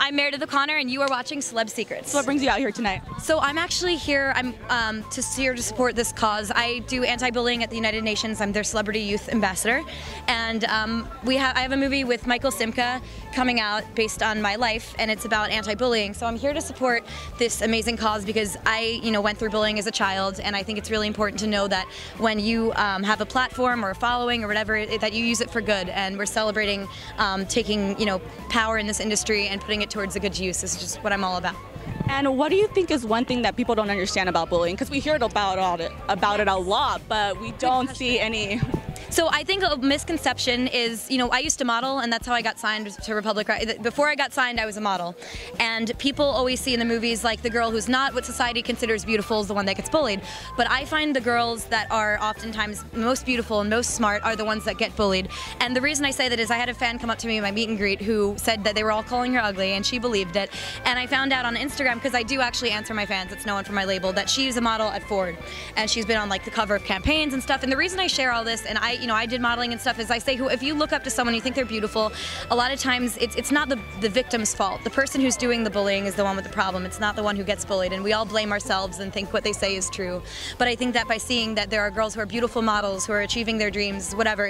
I'm Meredith O'Connor, and you are watching Celeb Secrets. So what brings you out here tonight? So I'm actually here. I'm here to support this cause. I do anti-bullying at the United Nations. I'm their celebrity youth ambassador, and I have a movie with Michael Simca coming out based on my life, and it's about anti-bullying. So I'm here to support this amazing cause because I, went through bullying as a child, and I think it's really important to know that when you have a platform or a following or whatever, that you use it for good. And we're celebrating taking power in this industry and putting it towards a good use. This is just what I'm all about. And what do you think is one thing that people don't understand about bullying? Because we hear about it a lot, but we don't see any. So I think a misconception is, I used to model, and that's how I got signed to Republic. Before I got signed, I was a model. And people always see in the movies, like, the girl who's not what society considers beautiful is the one that gets bullied. But I find the girls that are oftentimes most beautiful and most smart are the ones that get bullied. And the reason I say that is I had a fan come up to me in my meet and greet who said that they were all calling her ugly, and she believed it. And I found out on Instagram, because I do actually answer my fans, it's no one from my label, that she's a model at Ford. And she's been on, like, the cover of campaigns and stuff. And the reason I share all this, and I did modeling and stuff, is I say, if you look up to someone, you think they're beautiful, a lot of times it's not the victim's fault. The person who's doing the bullying is the one with the problem. It's not the one who gets bullied, and we all blame ourselves and think what they say is true. But I think that by seeing that there are girls who are beautiful models, who are achieving their dreams, whatever,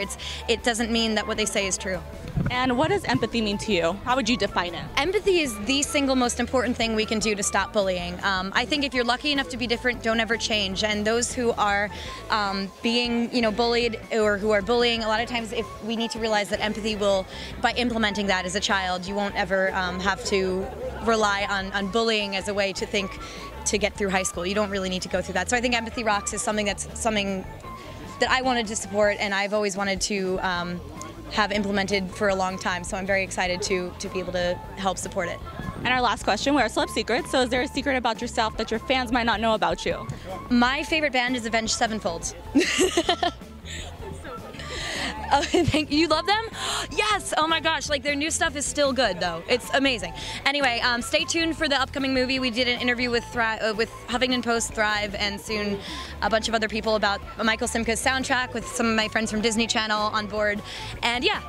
it doesn't mean that what they say is true. And what does empathy mean to you? How would you define it? Empathy is the single most important thing we can do to stop bullying. I think if you're lucky enough to be different, don't ever change. And those who are being, bullied or who are bullying, a lot of times we need to realize that empathy will, by implementing that as a child, you won't ever have to rely on bullying as a way to think to get through high school. You don't really need to go through that. So I think Empathy Rocks is something that I wanted to support, and I've always wanted to have implemented for a long time, so I'm very excited to be able to help support it. And our last question, we're Celeb Secrets, so is there a secret about yourself that your fans might not know about you? My favorite band is Avenged Sevenfold. Oh, thank you. You love them? Yes! Oh my gosh, their new stuff is still good though. It's amazing. Anyway, stay tuned for the upcoming movie. We did an interview with Huffington Post, Thrive, and soon a bunch of other people about Michael Simca's soundtrack with some of my friends from Disney Channel on board. And yeah,